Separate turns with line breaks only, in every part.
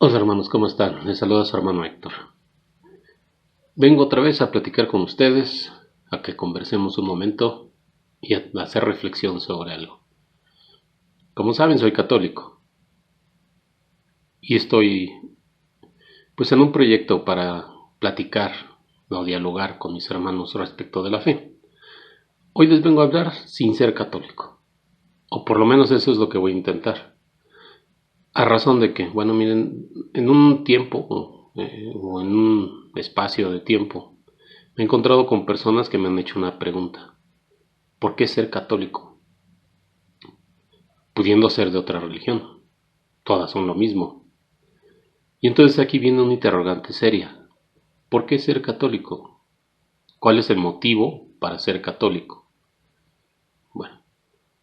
Hola hermanos, ¿cómo están? Les saluda su hermano Héctor. Vengo otra vez a platicar con ustedes, a que conversemos un momento y a hacer reflexión sobre algo. Como saben, soy católico y estoy pues en un proyecto para platicar o dialogar con mis hermanos respecto de la fe. Hoy les vengo a hablar sin ser católico, o por lo menos eso es lo que voy a intentar. A razón de que, bueno, miren, en un tiempo o en un espacio de tiempo me he encontrado con personas que me han hecho una pregunta. ¿Por qué ser católico? Pudiendo ser de otra religión. Todas son lo mismo. Y entonces aquí viene una interrogante seria. ¿Por qué ser católico? ¿Cuál es el motivo para ser católico? Bueno,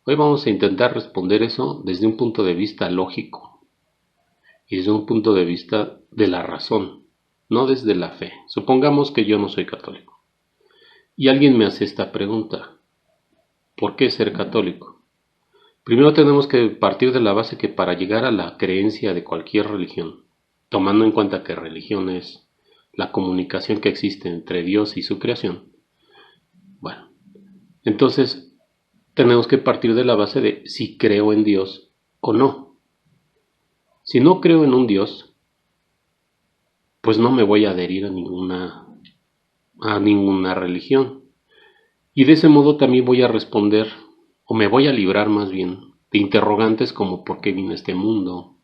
hoy vamos a intentar responder eso desde un punto de vista lógico y desde un punto de vista de la razón, no desde la fe. Supongamos que yo no soy católico y alguien me hace esta pregunta. ¿Por qué ser católico? Primero tenemos que partir de la base que para llegar a la creencia de cualquier religión, tomando en cuenta que religión es la comunicación que existe entre Dios y su creación, bueno, entonces tenemos que partir de la base de si creo en Dios o no. Si no creo en un Dios, pues no me voy a adherir a ninguna religión. Y de ese modo también voy a responder, o me voy a librar más bien, de interrogantes como ¿por qué vine a este mundo?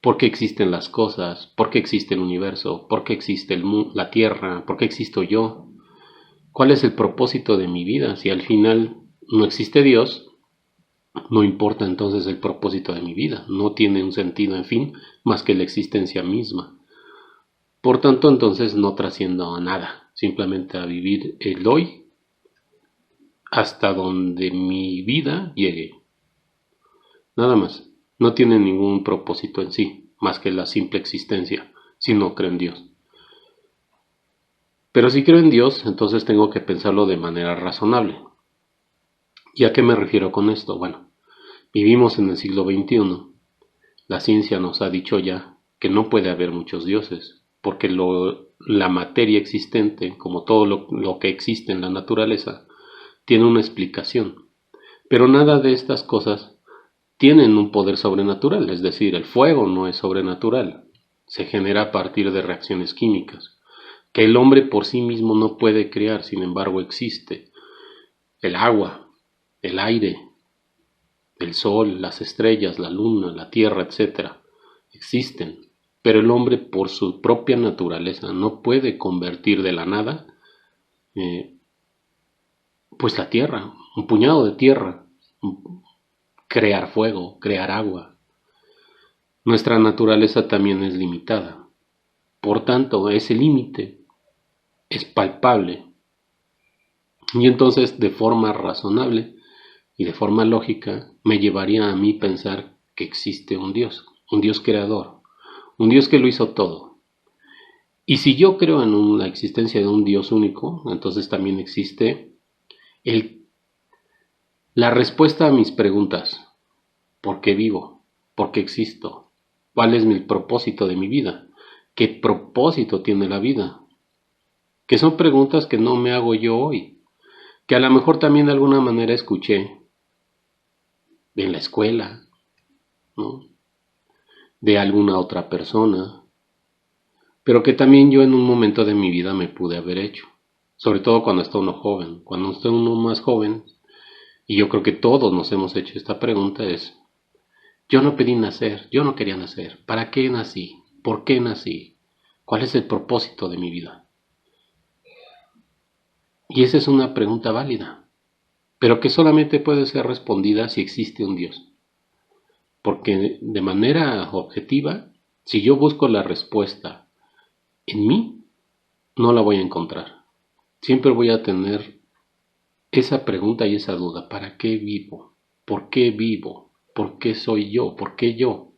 ¿Por qué existen las cosas? ¿Por qué existe el universo? ¿Por qué existe la Tierra? ¿Por qué existo yo? ¿Cuál es el propósito de mi vida? Si al final no existe Dios, no importa entonces el propósito de mi vida. No tiene un sentido, en fin, más que la existencia misma. Por tanto, entonces no trasciendo a nada, simplemente a vivir el hoy hasta donde mi vida llegue. Nada más. No tiene ningún propósito en sí, más que la simple existencia, si no creo en Dios. Pero si creo en Dios, entonces tengo que pensarlo de manera razonable. ¿Y a qué me refiero con esto? Bueno, vivimos en el siglo XXI. La ciencia nos ha dicho ya que no puede haber muchos dioses, porque la materia existente, como todo lo que existe en la naturaleza, tiene una explicación. Pero nada de estas cosas tienen un poder sobrenatural, es decir, el fuego no es sobrenatural, se genera a partir de reacciones químicas, que el hombre por sí mismo no puede crear, sin embargo existe. El agua, el aire, el sol, las estrellas, la luna, la tierra, etcétera, existen, pero el hombre por su propia naturaleza no puede convertir de la nada eh, pues la tierra, un puñado de tierra, crear fuego, crear agua. Nuestra naturaleza también es limitada. Por tanto, ese límite es palpable y entonces de forma razonable y de forma lógica me llevaría a mí pensar que existe un Dios creador, un Dios que lo hizo todo. Y si yo creo en la existencia de un Dios único, entonces también existe el, la respuesta a mis preguntas. ¿Por qué vivo? ¿Por qué existo? ¿Cuál es mi propósito de mi vida? ¿Qué propósito tiene la vida? Que son preguntas que no me hago yo hoy, que a lo mejor también de alguna manera escuché en la escuela, ¿no? De alguna otra persona, pero que también yo en un momento de mi vida me pude haber hecho, sobre todo cuando está uno joven. Cuando está uno más joven, y yo creo que todos nos hemos hecho esta pregunta, es, yo no pedí nacer, yo no quería nacer, ¿para qué nací? ¿Por qué nací? ¿Cuál es el propósito de mi vida? Y esa es una pregunta válida, pero que solamente puede ser respondida si existe un Dios. Porque de manera objetiva, si yo busco la respuesta en mí, no la voy a encontrar. Siempre voy a tener esa pregunta y esa duda. ¿Para qué vivo? ¿Por qué vivo? ¿Por qué soy yo? ¿Por qué yo?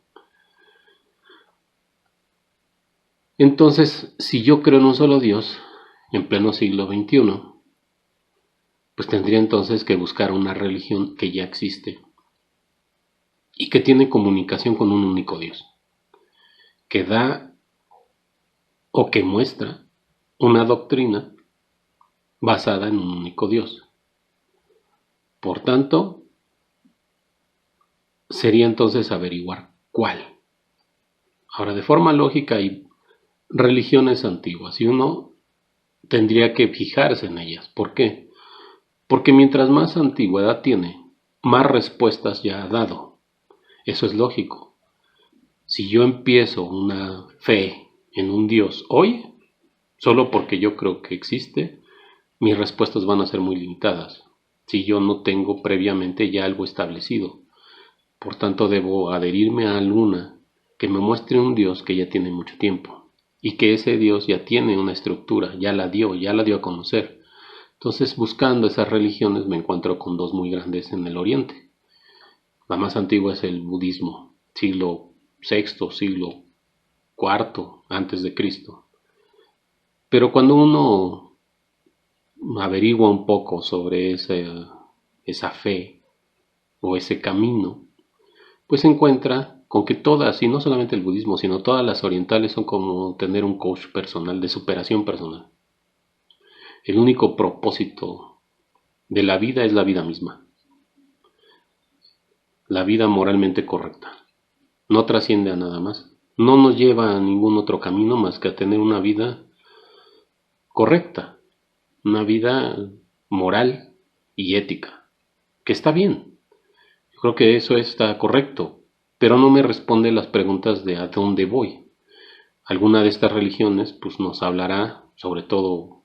Entonces, si yo creo en un solo Dios, en pleno siglo XXI, pues tendría entonces que buscar una religión que ya existe y que tiene comunicación con un único Dios. que da o que muestra una doctrina basada en un único Dios. Por tanto, sería entonces averiguar cuál. Ahora, de forma lógica hay religiones antiguas y uno tendría que fijarse en ellas. ¿Por qué? Porque mientras más antigüedad tiene, más respuestas ya ha dado. Eso es lógico. Si yo empiezo una fe en un Dios hoy, solo porque yo creo que existe, mis respuestas van a ser muy limitadas. Si yo no tengo previamente ya algo establecido. Por tanto, debo adherirme a alguna que me muestre un Dios que ya tiene mucho tiempo y que ese Dios ya tiene una estructura, ya la dio a conocer. Entonces, buscando esas religiones me encuentro con dos muy grandes en el Oriente. La más antigua es el budismo, siglo VI, siglo IV antes de Cristo. Pero cuando uno averigua un poco sobre esa fe o ese camino, pues se encuentra con que todas, y no solamente el budismo, sino todas las orientales son como tener un coach personal de superación personal. El único propósito de la vida es la vida misma, la vida moralmente correcta. No trasciende a nada más. No nos lleva a ningún otro camino más que a tener una vida correcta, una vida moral y ética, que está bien. Yo creo que eso está correcto, pero no me responde las preguntas de a dónde voy. Alguna de estas religiones pues nos hablará, sobre todo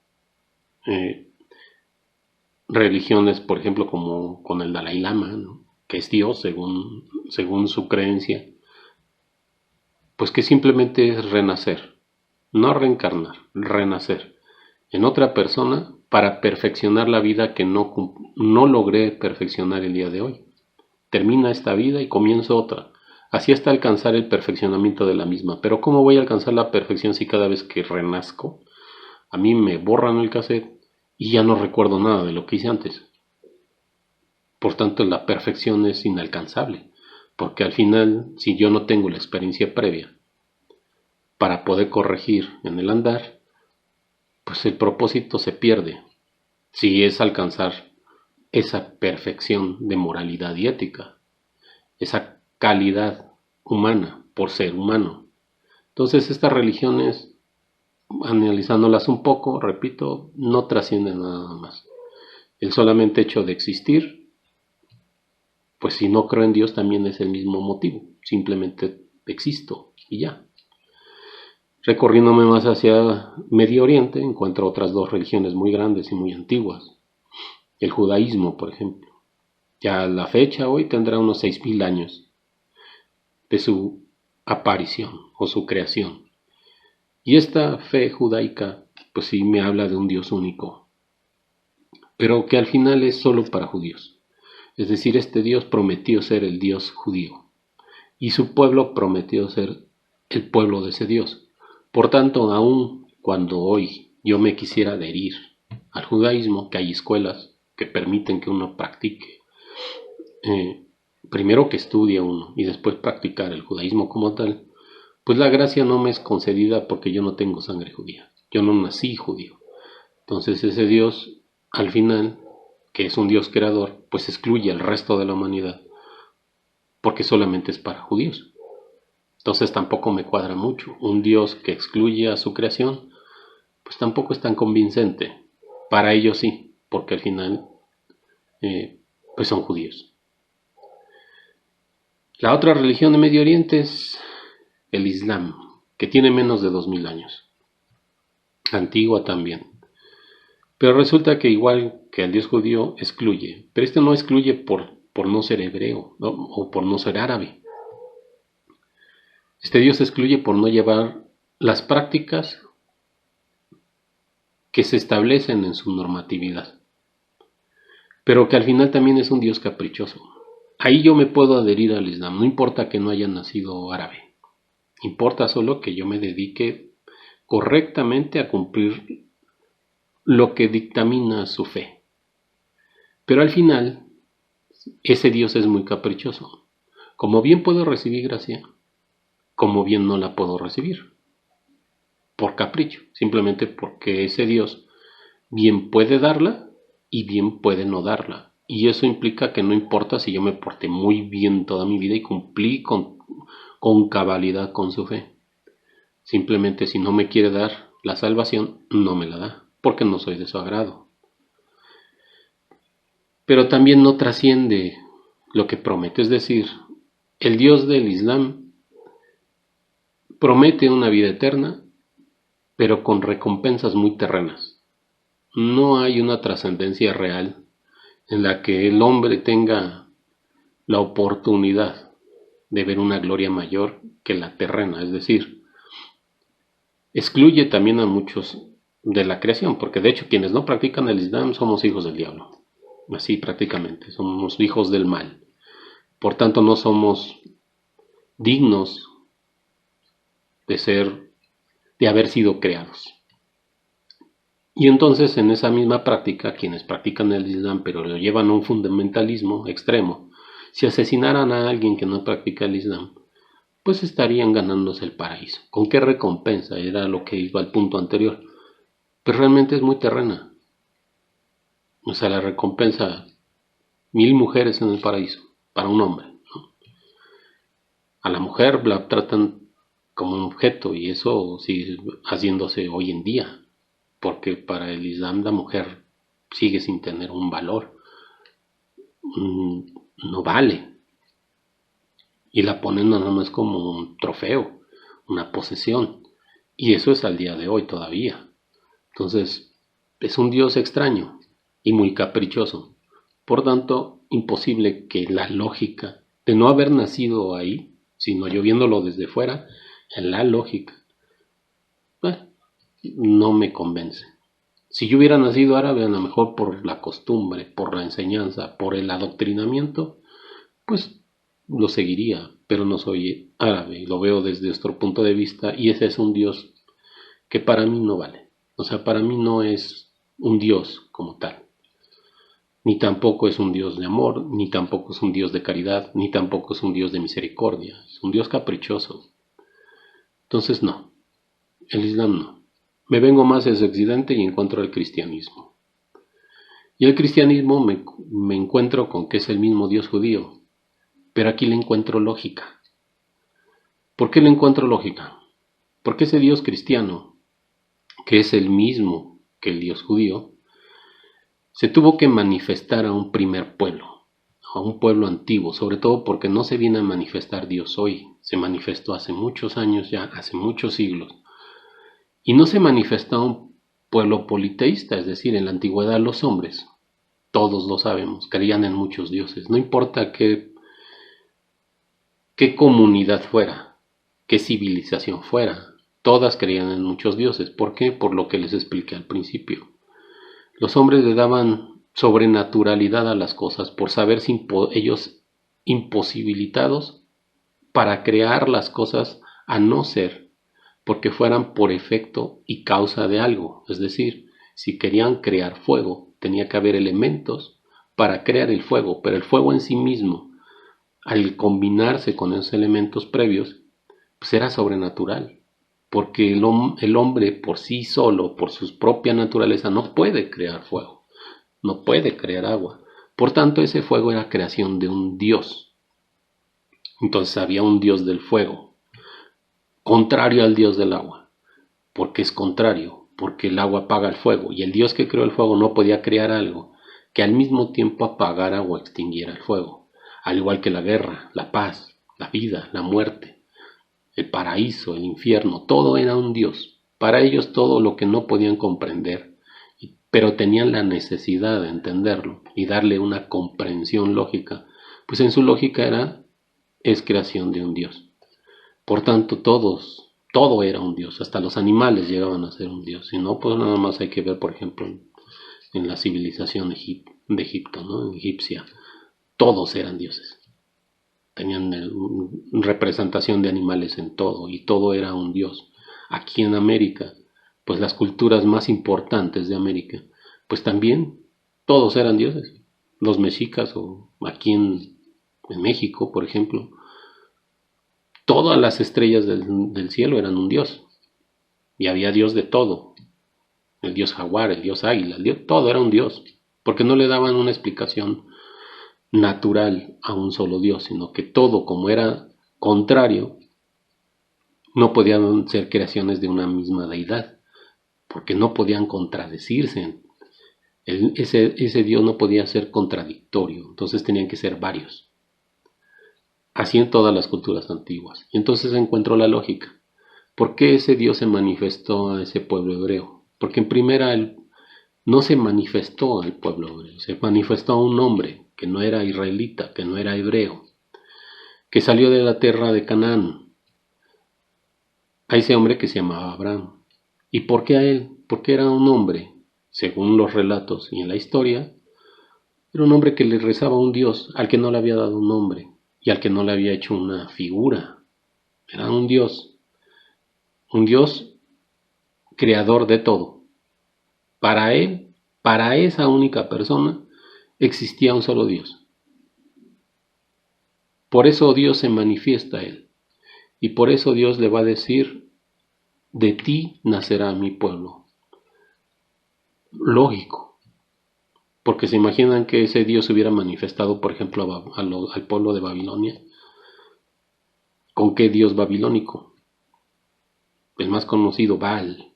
religiones, por ejemplo, como con el Dalai Lama, ¿no? Que es Dios según su creencia, pues que simplemente es renacer, no reencarnar, renacer en otra persona para perfeccionar la vida que no logré perfeccionar el día de hoy. Termina esta vida y comienzo otra. Así hasta alcanzar el perfeccionamiento de la misma. Pero ¿cómo voy a alcanzar la perfección si cada vez que renazco a mí me borran el cassette y ya no recuerdo nada de lo que hice antes? Por tanto, la perfección es inalcanzable, porque al final, si yo no tengo la experiencia previa para poder corregir en el andar, pues el propósito se pierde. Si es alcanzar esa perfección de moralidad y ética, esa calidad humana por ser humano. Entonces, estas religiones, analizándolas un poco, repito, no trascienden nada más. El solamente hecho de existir, pues si no creo en Dios también es el mismo motivo, simplemente existo y ya. Recorriéndome más hacia Medio Oriente, encuentro otras dos religiones muy grandes y muy antiguas. El judaísmo, por ejemplo. Ya a la fecha hoy tendrá unos 6000 años de su aparición o su creación. Y esta fe judaica, pues sí me habla de un Dios único, pero que al final es solo para judíos. Es decir, este Dios prometió ser el Dios judío y su pueblo prometió ser el pueblo de ese Dios. Por tanto, aun cuando hoy yo me quisiera adherir al judaísmo, que hay escuelas que permiten que uno practique, primero que estudie uno y después practicar el judaísmo como tal, pues la gracia no me es concedida porque yo no tengo sangre judía, yo no nací judío. Entonces ese Dios, al final, que es un Dios creador, pues excluye al resto de la humanidad porque solamente es para judíos. Entonces tampoco me cuadra mucho. Un Dios que excluye a su creación, pues tampoco es tan convincente. Para ellos sí, porque al final, pues son judíos. La otra religión de Medio Oriente es el Islam, que tiene menos de 2000 años. Antigua también. Pero resulta que igual que el Dios judío excluye, pero este no excluye por no ser hebreo, ¿no? O por no ser árabe. Este Dios excluye por no llevar las prácticas que se establecen en su normatividad, pero que al final también es un Dios caprichoso. Ahí yo me puedo adherir al Islam, no importa que no haya nacido árabe, importa solo que yo me dedique correctamente a cumplir lo que dictamina su fe. Pero al final, ese Dios es muy caprichoso. Como bien puedo recibir gracia, como bien no la puedo recibir, por capricho, simplemente porque ese Dios bien puede darla y bien puede no darla. Y eso implica que no importa si yo me porté muy bien toda mi vida y cumplí con cabalidad con su fe. Simplemente si no me quiere dar la salvación, no me la da, porque no soy de su agrado. Pero también no trasciende lo que promete, es decir, el Dios del Islam promete una vida eterna, pero con recompensas muy terrenas. No hay una trascendencia real en la que el hombre tenga la oportunidad de ver una gloria mayor que la terrena, es decir, excluye también a muchos de la creación, porque de hecho quienes no practican el Islam somos hijos del diablo, así prácticamente, somos hijos del mal, por tanto no somos dignos de haber sido creados. Y entonces en esa misma práctica, quienes practican el Islam pero lo llevan a un fundamentalismo extremo, si asesinaran a alguien que no practica el Islam, pues estarían ganándose el paraíso. ¿Con qué recompensa? Era lo que iba al punto anterior. Pues realmente es muy terrena. O sea, la recompensa, 1000 mujeres en el paraíso, para un hombre, ¿no? A la mujer la tratan como un objeto y eso sigue haciéndose hoy en día, porque para el Islam la mujer sigue sin tener un valor, no vale, y la ponen nada más como un trofeo, una posesión, y eso es al día de hoy todavía. Entonces, es un Dios extraño y muy caprichoso. Por tanto, imposible que la lógica de no haber nacido ahí, sino yo viéndolo desde fuera, en la lógica, bueno, no me convence. Si yo hubiera nacido árabe, a lo mejor por la costumbre, por la enseñanza, por el adoctrinamiento, pues lo seguiría, pero no soy árabe y lo veo desde otro punto de vista y ese es un Dios que para mí no vale. O sea, para mí no es un Dios como tal. Ni tampoco es un Dios de amor, ni tampoco es un Dios de caridad, ni tampoco es un Dios de misericordia. Es un Dios caprichoso. Entonces no, el Islam no. Me vengo más hacia Occidente y encuentro el cristianismo. Y el cristianismo me encuentro con que es el mismo Dios judío, pero aquí le encuentro lógica. ¿Por qué le encuentro lógica? Porque ese Dios cristiano, que es el mismo que el Dios judío, se tuvo que manifestar a un primer pueblo, a un pueblo antiguo, sobre todo porque no se viene a manifestar Dios hoy, se manifestó hace muchos años ya, hace muchos siglos, y no se manifestó a un pueblo politeísta, es decir, en la antigüedad los hombres, todos lo sabemos, creían en muchos dioses, no importa qué comunidad fuera, qué civilización fuera, todas creían en muchos dioses. ¿Por qué? Por lo que les expliqué al principio. Los hombres le daban sobrenaturalidad a las cosas por saberse ellos imposibilitados para crear las cosas a no ser porque fueran por efecto y causa de algo. Es decir, si querían crear fuego, tenía que haber elementos para crear el fuego, pero el fuego en sí mismo, al combinarse con esos elementos previos, pues era sobrenatural, porque el hombre por sí solo, por su propia naturaleza, no puede crear fuego, no puede crear agua. Por tanto, ese fuego era creación de un dios. Entonces había un dios del fuego, contrario al dios del agua. ¿Por qué es contrario? Porque el agua apaga el fuego, y el dios que creó el fuego no podía crear algo que al mismo tiempo apagara o extinguiera el fuego, al igual que la guerra, la paz, la vida, la muerte, el paraíso, el infierno, todo era un Dios. Para ellos todo lo que no podían comprender, pero tenían la necesidad de entenderlo y darle una comprensión lógica, pues en su lógica es creación de un Dios. Por tanto, todo era un Dios, hasta los animales llegaban a ser un Dios. Si no, pues nada más hay que ver, por ejemplo, en la civilización de Egipto, ¿no? Egipcia, todos eran dioses. Tenían representación de animales en todo y todo era un dios. Aquí en América, pues las culturas más importantes de América, pues también todos eran dioses. Los mexicas o aquí en México, por ejemplo, Todas las estrellas del cielo eran un dios. Y había dios de todo. El dios jaguar, el dios águila, todo era un dios. Porque no le daban una explicación natural a un solo dios, sino que todo, como era contrario, no podían ser creaciones de una misma deidad, porque no podían contradecirse. Ese Dios no podía ser contradictorio, entonces tenían que ser varios. Así en todas las culturas antiguas. Y entonces encuentro la lógica. ¿Por qué ese Dios se manifestó a ese pueblo hebreo? Porque en primera él no se manifestó al pueblo hebreo, se manifestó a un hombre que no era israelita, que no era hebreo, que salió de la tierra de Canaán, a ese hombre que se llamaba Abraham. ¿Y por qué a él? Porque era un hombre, según los relatos y en la historia, era un hombre que le rezaba a un Dios al que no le había dado un nombre y al que no le había hecho una figura. Era un Dios creador de todo. Para él, para esa única persona, existía un solo Dios. Por eso Dios se manifiesta a él. Y por eso Dios le va a decir, de ti nacerá mi pueblo. Lógico. Porque se imaginan que ese Dios hubiera manifestado, por ejemplo, al pueblo de Babilonia. ¿Con qué Dios babilónico? El más conocido, Baal.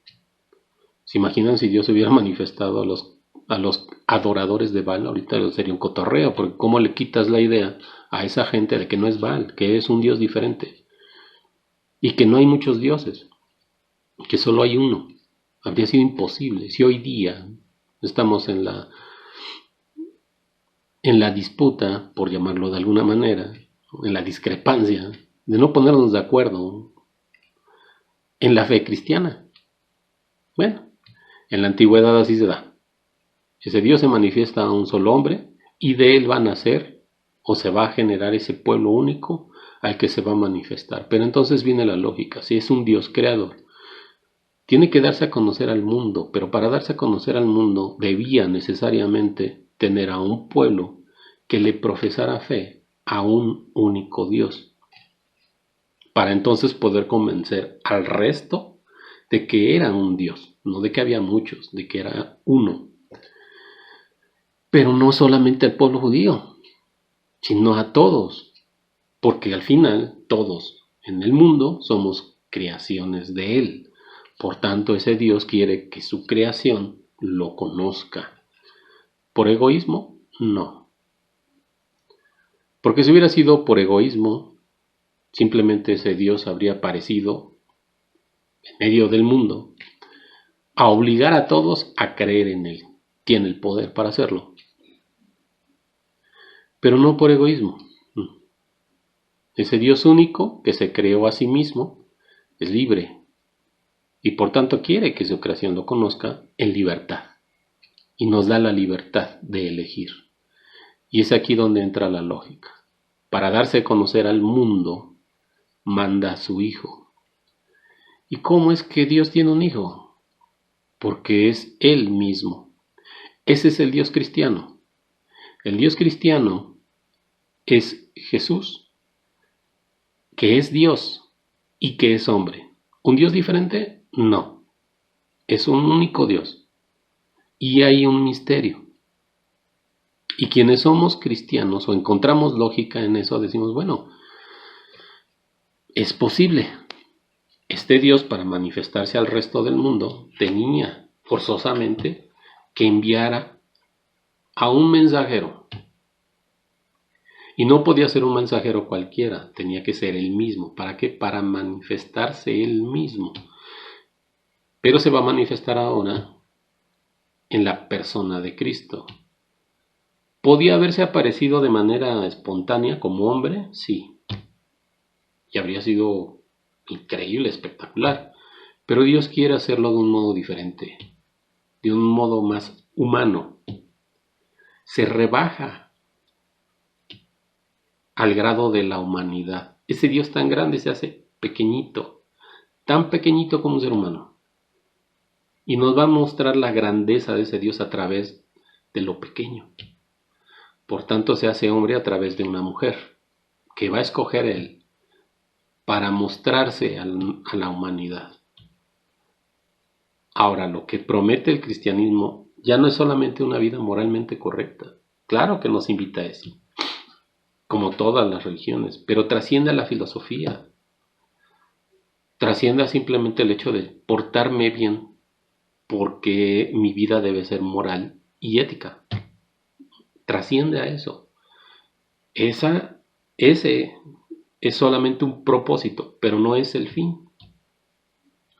¿Se imaginan si Dios hubiera manifestado a los adoradores de Baal? Ahorita sería un cotorreo, porque ¿cómo le quitas la idea a esa gente de que no es Baal, que es un Dios diferente? Y que no hay muchos dioses, que solo hay uno. Habría sido imposible. Si hoy día estamos en la disputa, por llamarlo de alguna manera, en la discrepancia, de no ponernos de acuerdo en la fe cristiana. Bueno, en la antigüedad así se da. Ese Dios se manifiesta a un solo hombre y de él va a nacer o se va a generar ese pueblo único al que se va a manifestar. Pero entonces viene la lógica, si es un Dios creador, tiene que darse a conocer al mundo, pero para darse a conocer al mundo debía necesariamente tener a un pueblo que le profesara fe a un único Dios, para entonces poder convencer al resto de que era un Dios, no de que había muchos, de que era uno. Pero no solamente al pueblo judío, sino a todos, porque al final todos en el mundo somos creaciones de Él. Por tanto, ese Dios quiere que su creación lo conozca. ¿Por egoísmo? No. Porque si hubiera sido por egoísmo, simplemente ese Dios habría aparecido en medio del mundo a obligar a todos a creer en Él. Tiene el poder para hacerlo. Pero no por egoísmo. Ese Dios único que se creó a sí mismo es libre y por tanto quiere que su creación lo conozca en libertad y nos da la libertad de elegir. Y es aquí donde entra la lógica. Para darse a conocer al mundo, manda a su Hijo. ¿Y cómo es que Dios tiene un Hijo? Porque es Él mismo. Ese es el Dios cristiano. El Dios cristiano es Jesús, que es Dios y que es hombre. ¿Un Dios diferente? No. Es un único Dios. Y hay un misterio. Y quienes somos cristianos o encontramos lógica en eso, decimos, bueno, es posible. Este Dios, para manifestarse al resto del mundo, tenía forzosamente que enviara a un mensajero. Y no podía ser un mensajero cualquiera, tenía que ser él mismo. ¿Para qué? Para manifestarse él mismo. Pero se va a manifestar ahora en la persona de Cristo. ¿Podía haberse aparecido de manera espontánea como hombre? Sí. Y habría sido increíble, espectacular. Pero Dios quiere hacerlo de un modo diferente, de un modo más humano. Se rebaja al grado de la humanidad. Ese Dios tan grande se hace pequeñito, tan pequeñito como un ser humano. Y nos va a mostrar la grandeza de ese Dios a través de lo pequeño. Por tanto, se hace hombre a través de una mujer, que va a escoger él para mostrarse a la humanidad. Ahora, lo que promete el cristianismo ya no es solamente una vida moralmente correcta. Claro que nos invita a eso, como todas las religiones, pero trasciende a la filosofía. Trasciende a simplemente el hecho de portarme bien porque mi vida debe ser moral y ética. Trasciende a eso. Ese es solamente un propósito, pero no es el fin.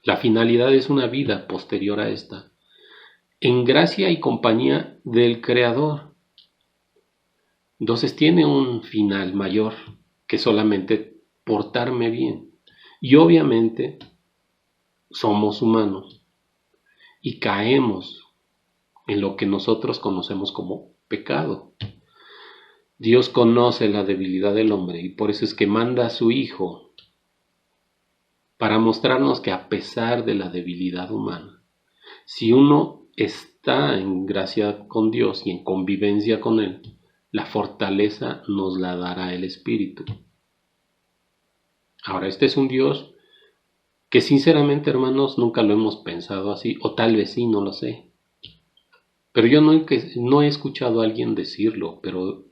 La finalidad es una vida posterior a esta, en gracia y compañía del Creador. Entonces tiene un final mayor que solamente portarme bien. Y obviamente somos humanos y caemos en lo que nosotros conocemos como pecado. Dios conoce la debilidad del hombre y por eso es que manda a su Hijo para mostrarnos que a pesar de la debilidad humana, si uno está en gracia con Dios y en convivencia con Él, la fortaleza nos la dará el Espíritu. Ahora, este es un Dios que sinceramente, hermanos, nunca lo hemos pensado así, o tal vez sí, no lo sé. Pero yo no he escuchado a alguien decirlo, pero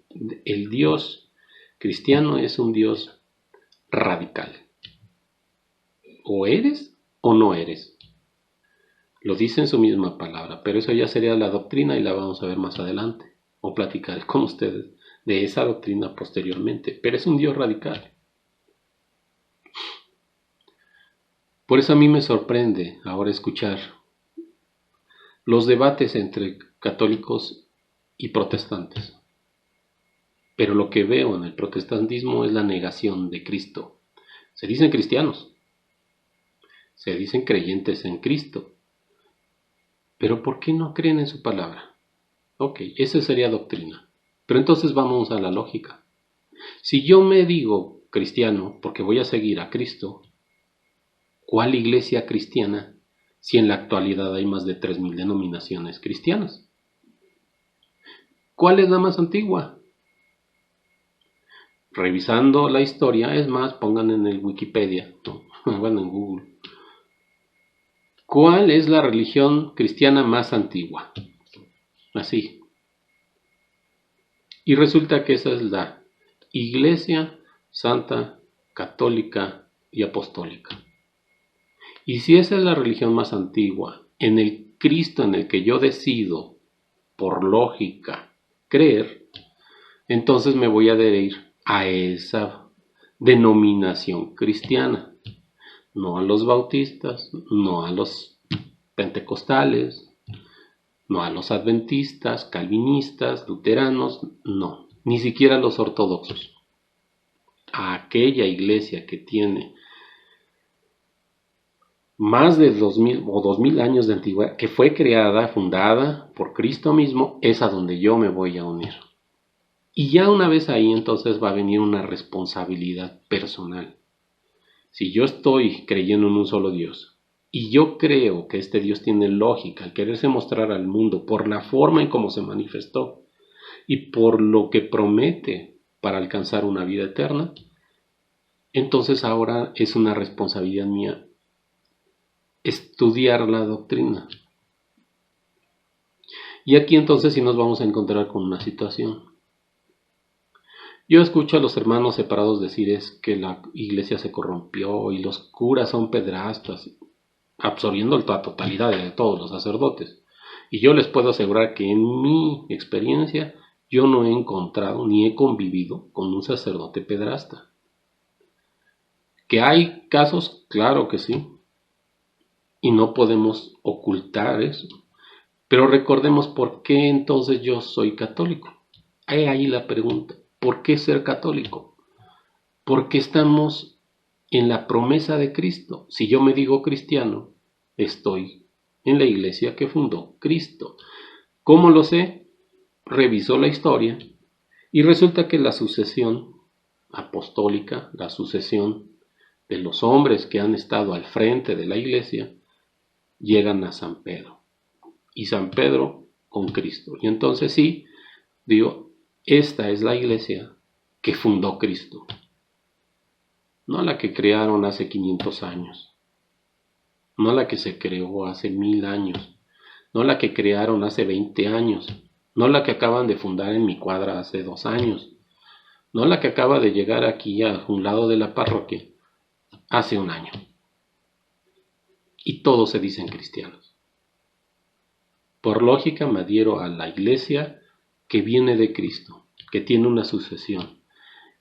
el Dios cristiano es un Dios radical. O eres o no eres. Lo dice en su misma palabra, pero eso ya sería la doctrina y la vamos a ver más adelante. O platicaré con ustedes de esa doctrina posteriormente. Pero es un Dios radical. Por eso a mí me sorprende ahora escuchar los debates entre católicos y protestantes. Pero lo que veo en el protestantismo es la negación de Cristo. Se dicen cristianos, se dicen creyentes en Cristo, pero ¿por qué no creen en su palabra? Ok, esa sería doctrina. Pero entonces vamos a la lógica. Si yo me digo cristiano porque voy a seguir a Cristo, ¿cuál iglesia cristiana si en la actualidad hay más de 3,000 denominaciones cristianas? ¿Cuál es la más antigua? Revisando la historia, es más, pongan en el Wikipedia, ¿no? Bueno, en Google. ¿Cuál es la religión cristiana más antigua? Así. Y resulta que esa es la Iglesia Santa, Católica y Apostólica. Y si esa es la religión más antigua, en el Cristo en el que yo decido, por lógica, creer, entonces me voy a adherir a esa denominación cristiana. No a los bautistas, no a los pentecostales, no a los adventistas, calvinistas, luteranos, no, ni siquiera a los ortodoxos. A aquella iglesia que tiene más de 2,000 o 2,000 años de antigüedad, que fue creada, fundada por Cristo mismo, es a donde yo me voy a unir. Y ya una vez ahí, entonces va a venir una responsabilidad personal. Si yo estoy creyendo en un solo Dios, y yo creo que este Dios tiene lógica al quererse mostrar al mundo por la forma en cómo se manifestó y por lo que promete para alcanzar una vida eterna, entonces ahora es una responsabilidad mía estudiar la doctrina. Y aquí entonces sí nos vamos a encontrar con una situación. Yo escucho a los hermanos separados decir es que la iglesia se corrompió y los curas son pedrastas, absorbiendo la totalidad de todos los sacerdotes. Y yo les puedo asegurar que en mi experiencia yo no he encontrado ni he convivido con un sacerdote pedrasta. ¿Que hay casos? Claro que sí. Y no podemos ocultar eso. Pero recordemos por qué entonces yo soy católico. Hay ahí la pregunta. ¿Por qué ser católico? Porque estamos en la promesa de Cristo. Si yo me digo cristiano, estoy en la iglesia que fundó Cristo. ¿Cómo lo sé? Reviso la historia y resulta que la sucesión apostólica, la sucesión de los hombres que han estado al frente de la iglesia, llegan a San Pedro. Y San Pedro con Cristo. Y entonces sí, digo, esta es la iglesia que fundó Cristo. no la que crearon hace 500 años, no la que se creó hace 1000 años, no la que crearon hace 20 años, no la que acaban de fundar en mi cuadra hace 2 años, no la que acaba de llegar aquí a un lado de la parroquia hace 1 año. Y todos se dicen cristianos. Por lógica me adhiero a la iglesia que viene de Cristo, que tiene una sucesión.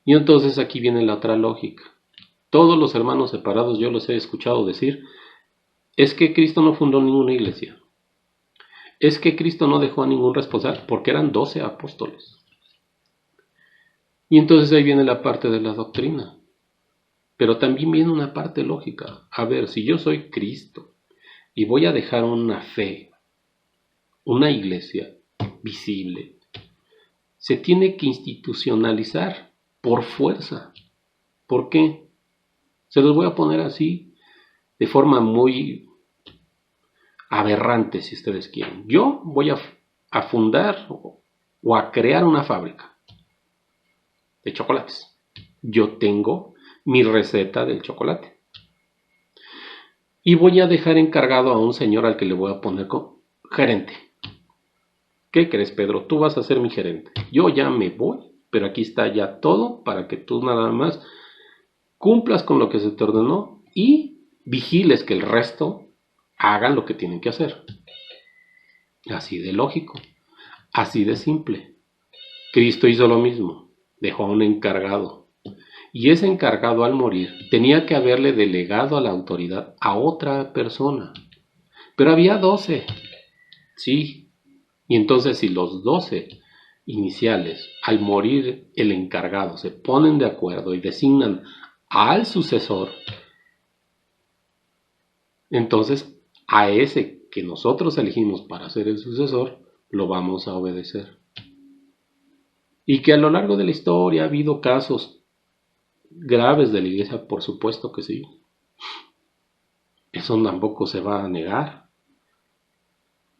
Y entonces aquí viene la otra lógica. Todos los hermanos separados yo los he escuchado decir, es que Cristo no fundó ninguna iglesia. Es que Cristo no dejó a ningún responsable, porque eran 12 apóstoles. Y entonces ahí viene la parte de la doctrina. Pero también viene una parte lógica. A ver, si yo soy Cristo y voy a dejar una fe, una iglesia visible, se tiene que institucionalizar por fuerza. ¿Por qué? Se los voy a poner así, de forma muy aberrante, si ustedes quieren. Yo voy a fundar o a crear una fábrica de chocolates. Yo tengo mi receta del chocolate. Y voy a dejar encargado a un señor al que le voy a poner como gerente. ¿Qué crees, Pedro? Tú vas a ser mi gerente. Yo ya me voy, pero aquí está ya todo para que tú nada más cumplas con lo que se te ordenó y vigiles que el resto hagan lo que tienen que hacer. Así de lógico, así de simple. Cristo hizo lo mismo, dejó a un encargado. Y ese encargado al morir tenía que haberle delegado a la autoridad a otra persona. Pero había 12. Sí. Y entonces si los 12 iniciales, al morir el encargado, se ponen de acuerdo y designan al sucesor, entonces a ese que nosotros elegimos para ser el sucesor, lo vamos a obedecer. Y que a lo largo de la historia ha habido casos graves de la iglesia, por supuesto que sí. Eso tampoco se va a negar.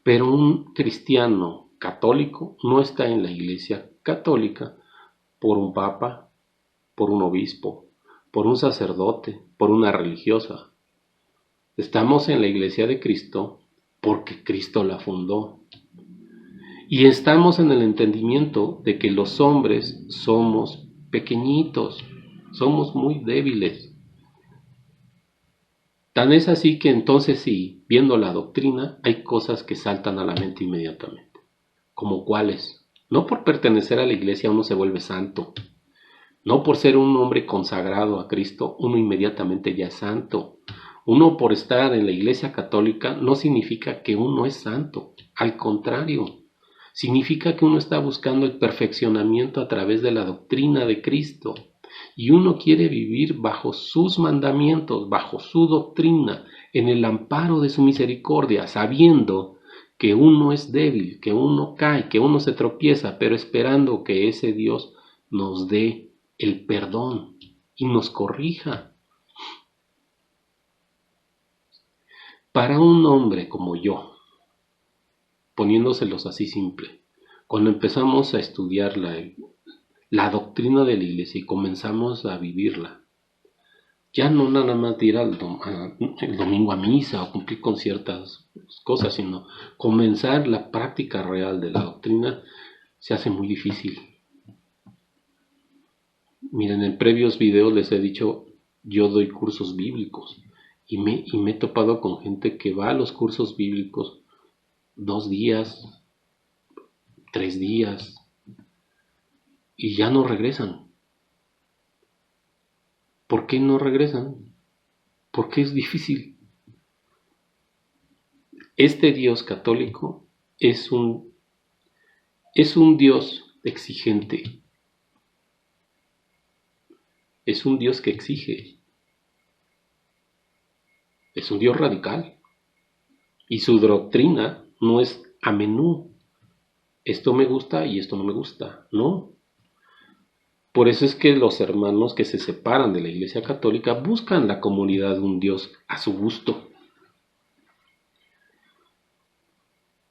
Pero un cristiano católico no está en la iglesia católica por un papa, por un obispo, por un sacerdote, por una religiosa. Estamos en la iglesia de Cristo porque Cristo la fundó. Y estamos en el entendimiento de que los hombres somos pequeñitos, somos muy débiles. Tan es así que entonces sí, viendo la doctrina, hay cosas que saltan a la mente inmediatamente. ¿Como cuáles? No por pertenecer a la iglesia uno se vuelve santo. No por ser un hombre consagrado a Cristo uno inmediatamente ya es santo. Uno por estar en la iglesia católica no significa que uno es santo. Al contrario, significa que uno está buscando el perfeccionamiento a través de la doctrina de Cristo. Y uno quiere vivir bajo sus mandamientos, bajo su doctrina, en el amparo de su misericordia, sabiendo que uno es débil, que uno cae, que uno se tropieza, pero esperando que ese Dios nos dé el perdón y nos corrija. Para un hombre como yo, poniéndoselos así simple, cuando empezamos a estudiar la doctrina de la iglesia y comenzamos a vivirla, ya no nada más de ir el domingo a misa o cumplir con ciertas cosas, sino comenzar la práctica real de la doctrina se hace muy difícil. Miren, en previos videos les he dicho, yo doy cursos bíblicos y me he topado con gente que va a los cursos bíblicos 2 días, 3 días y ya no regresan. ¿Por qué no regresan? Porque es difícil. Este Dios católico es un Dios exigente. Es un Dios que exige. Es un Dios radical. Y su doctrina no es a menú. Esto me gusta y esto no me gusta. No. Por eso es que los hermanos que se separan de la Iglesia Católica buscan la comunidad de un Dios a su gusto.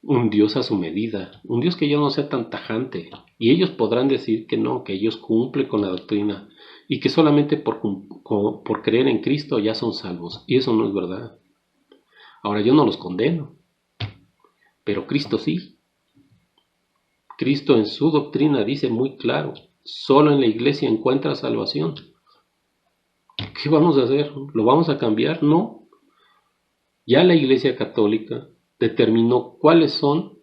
Un Dios a su medida, un Dios que ya no sea tan tajante. Y ellos podrán decir que no, que ellos cumplen con la doctrina, y que solamente por creer en Cristo ya son salvos. Y eso no es verdad. Ahora yo no los condeno, pero Cristo sí. Cristo en su doctrina dice muy claro, solo en la iglesia encuentra salvación. ¿Qué vamos a hacer? ¿Lo vamos a cambiar? No. Ya la Iglesia Católica determinó cuáles son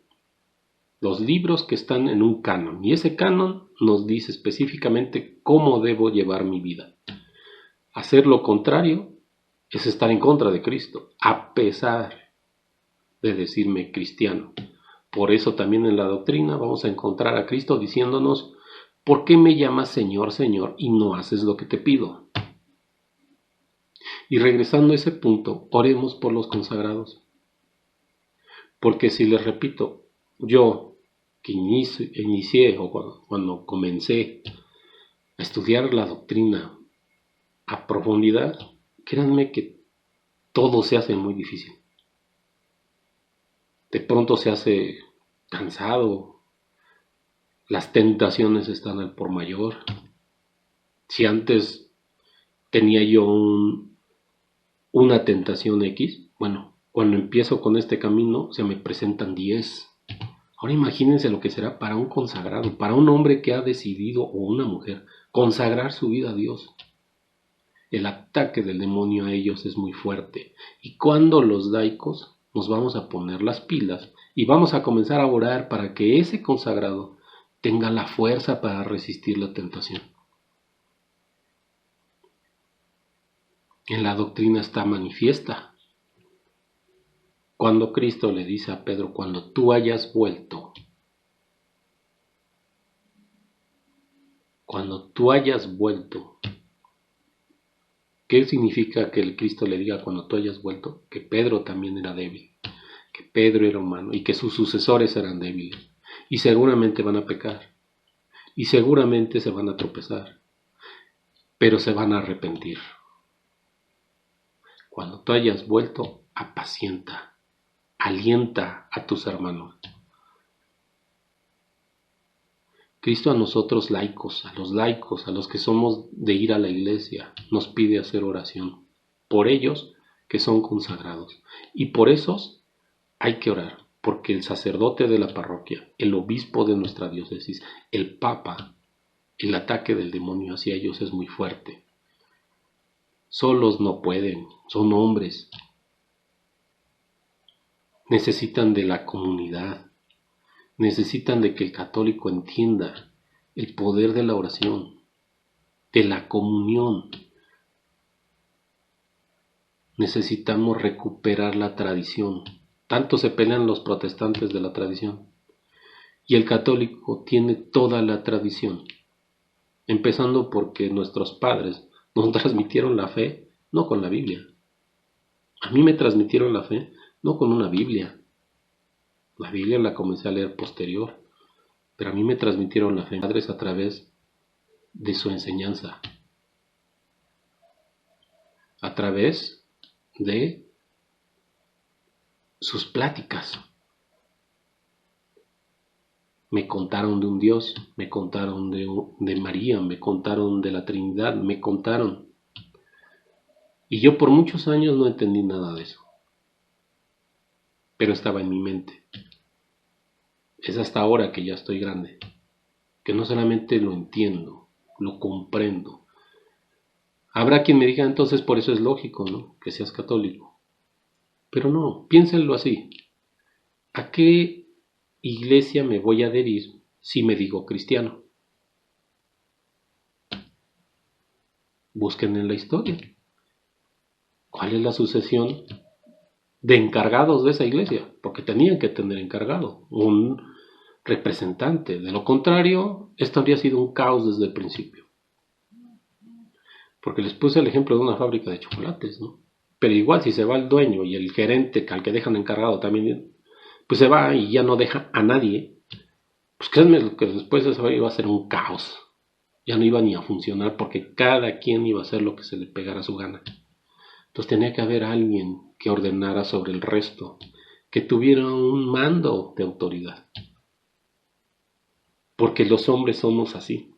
los libros que están en un canon, y ese canon nos dice específicamente cómo debo llevar mi vida. Hacer lo contrario es estar en contra de Cristo, a pesar de decirme cristiano. Por eso también en la doctrina vamos a encontrar a Cristo diciéndonos, ¿por qué me llamas Señor, Señor, y no haces lo que te pido? Y regresando a ese punto, oremos por los consagrados. Porque si les repito, yo que inicié o cuando comencé a estudiar la doctrina a profundidad, créanme que todo se hace muy difícil. De pronto se hace cansado, las tentaciones están al por mayor. Si antes tenía yo una tentación X, bueno, cuando empiezo con este camino se me presentan 10. Ahora imagínense lo que será para un consagrado, para un hombre que ha decidido, o una mujer, consagrar su vida a Dios. El ataque del demonio a ellos es muy fuerte. Y cuando los laicos nos vamos a poner las pilas y vamos a comenzar a orar para que ese consagrado tenga la fuerza para resistir la tentación. En la doctrina está manifiesta. Cuando Cristo le dice a Pedro, cuando tú hayas vuelto, ¿qué significa que el Cristo le diga cuando tú hayas vuelto? Que Pedro también era débil, que Pedro era humano y que sus sucesores eran débiles. Y seguramente van a pecar, y seguramente se van a tropezar, pero se van a arrepentir. Cuando tú hayas vuelto, apacienta, alienta a tus hermanos. Cristo a nosotros laicos, a los que somos de ir a la iglesia, nos pide hacer oración por ellos que son consagrados. Y por esos hay que orar, porque el sacerdote de la parroquia, el obispo de nuestra diócesis, el papa, el ataque del demonio hacia ellos es muy fuerte. Solos no pueden, son hombres. Necesitan de la comunidad. Necesitan de que el católico entienda el poder de la oración, de la comunión. Necesitamos recuperar la tradición. Tanto se pelean los protestantes de la tradición. Y el católico tiene toda la tradición. Empezando porque nuestros padres nos transmitieron la fe no con la Biblia. A mí me transmitieron la fe no con una Biblia. La Biblia la comencé a leer posterior, pero a mí me transmitieron la fe mis padres a través de su enseñanza, a través de sus pláticas. Me contaron de un Dios, me contaron de María, me contaron de la Trinidad, me contaron. Y yo por muchos años no entendí nada de eso, pero estaba en mi mente. Es hasta ahora que ya estoy grande, que no solamente lo entiendo, lo comprendo. Habrá quien me diga, entonces por eso es lógico, ¿no?, que seas católico. Pero no, piénsenlo así. ¿A qué iglesia me voy a adherir si me digo cristiano? Busquen en la historia. ¿Cuál es la sucesión de encargados de esa iglesia? Porque tenían que tener encargado, un representante. De lo contrario, esto habría sido un caos desde el principio. Porque les puse el ejemplo de una fábrica de chocolates, ¿no? Pero igual si se va el dueño y el gerente al que dejan encargado también, pues se va y ya no deja a nadie, pues créanme que después eso iba a ser un caos. Ya no iba ni a funcionar porque cada quien iba a hacer lo que se le pegara a su gana. Entonces tenía que haber alguien que ordenara sobre el resto, que tuviera un mando de autoridad. Porque los hombres somos así.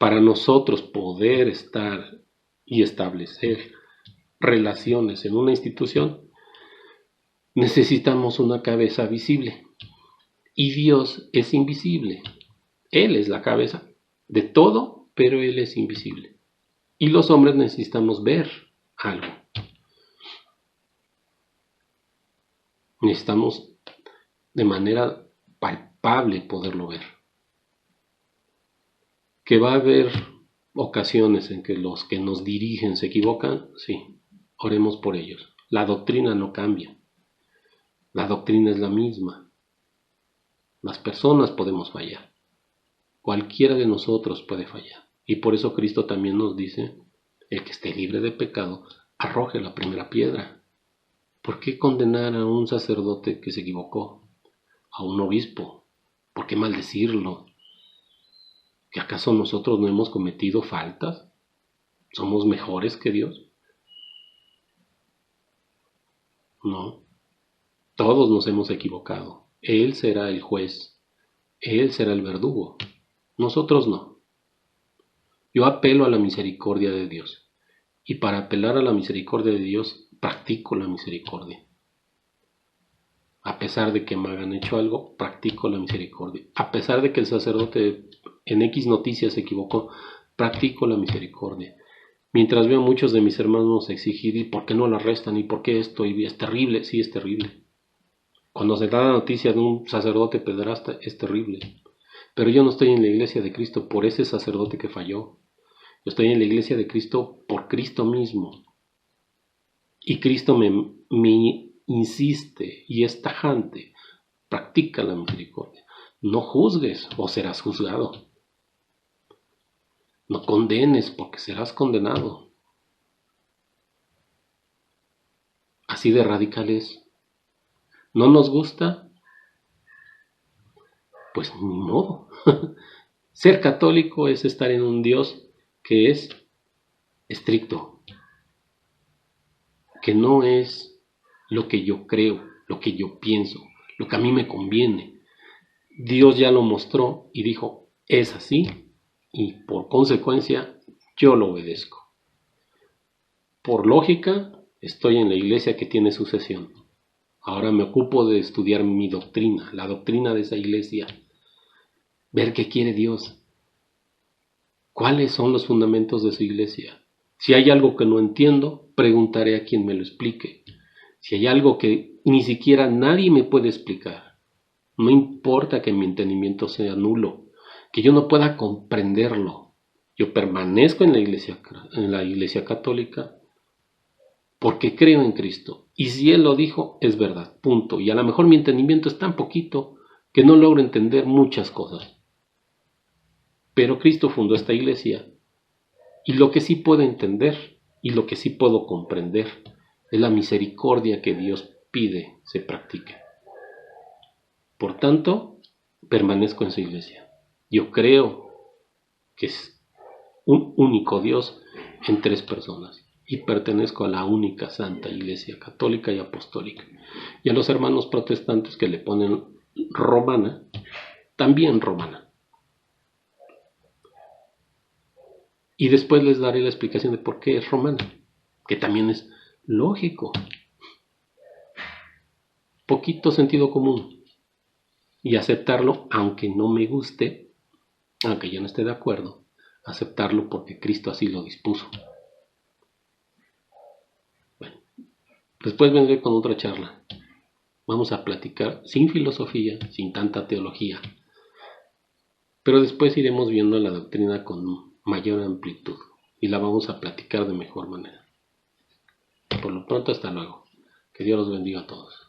para nosotros poder estar y establecer relaciones en una institución, necesitamos una cabeza visible. Y Dios es invisible. Él es la cabeza de todo, pero Él es invisible. Y los hombres necesitamos ver algo. Necesitamos de manera palpable poderlo ver. Que va a haber ocasiones en que los que nos dirigen se equivocan, sí, oremos por ellos. La doctrina no cambia. La doctrina es la misma. Las personas podemos fallar. Cualquiera de nosotros puede fallar. Y por eso Cristo también nos dice, el que esté libre de pecado, arroje la primera piedra. ¿Por qué condenar a un sacerdote que se equivocó? A un obispo. ¿Por qué maldecirlo? ¿Que acaso nosotros no hemos cometido faltas? ¿Somos mejores que Dios? No. Todos nos hemos equivocado. Él será el juez. Él será el verdugo. Nosotros no. Yo apelo a la misericordia de Dios. Y para apelar a la misericordia de Dios, practico la misericordia. A pesar de que me hayan hecho algo, practico la misericordia. A pesar de que el sacerdote en X noticias se equivocó, practico la misericordia. Mientras veo a muchos de mis hermanos exigir, ¿y por qué no la arrestan? ¿Y por qué esto? Y es terrible, sí es terrible. Cuando se da la noticia de un sacerdote pederasta, es terrible. Pero yo no estoy en la iglesia de Cristo por ese sacerdote que falló. Yo estoy en la iglesia de Cristo por Cristo mismo. Y Cristo me insiste y es tajante. Practica la misericordia. No juzgues o serás juzgado. No condenes porque serás condenado. Así de radical es. ¿No nos gusta? Pues ni modo. Ser católico es estar en un Dios que es estricto, que no es lo que yo creo, lo que yo pienso, lo que a mí me conviene. Dios ya lo mostró y dijo, es así, y por consecuencia yo lo obedezco. Por lógica, estoy en la iglesia que tiene sucesión. Ahora me ocupo de estudiar mi doctrina, la doctrina de esa iglesia, ver qué quiere Dios, cuáles son los fundamentos de su iglesia. Si hay algo que no entiendo, preguntaré a quien me lo explique. Si hay algo que ni siquiera nadie me puede explicar, no importa que mi entendimiento sea nulo, que yo no pueda comprenderlo. Yo permanezco en la iglesia católica porque creo en Cristo. Y si Él lo dijo, es verdad, punto. Y a lo mejor mi entendimiento es tan poquito que no logro entender muchas cosas. Pero Cristo fundó esta iglesia. Y lo que sí puedo entender y lo que sí puedo comprender es la misericordia que Dios pide se practique. Por tanto, permanezco en su iglesia. Yo creo que es un único Dios en tres personas. Y pertenezco a la única Santa Iglesia Católica y Apostólica. Y a los hermanos protestantes que le ponen romana, también romana. Y después les daré la explicación de por qué es romana, que también es lógico. Poquito sentido común. Y aceptarlo, aunque no me guste, aunque yo no esté de acuerdo, aceptarlo porque Cristo así lo dispuso. Bueno, después vendré con otra charla. Vamos a platicar sin filosofía, sin tanta teología. Pero después iremos viendo la doctrina con mayor amplitud y la vamos a platicar de mejor manera. Por lo pronto, hasta luego. Que Dios los bendiga a todos.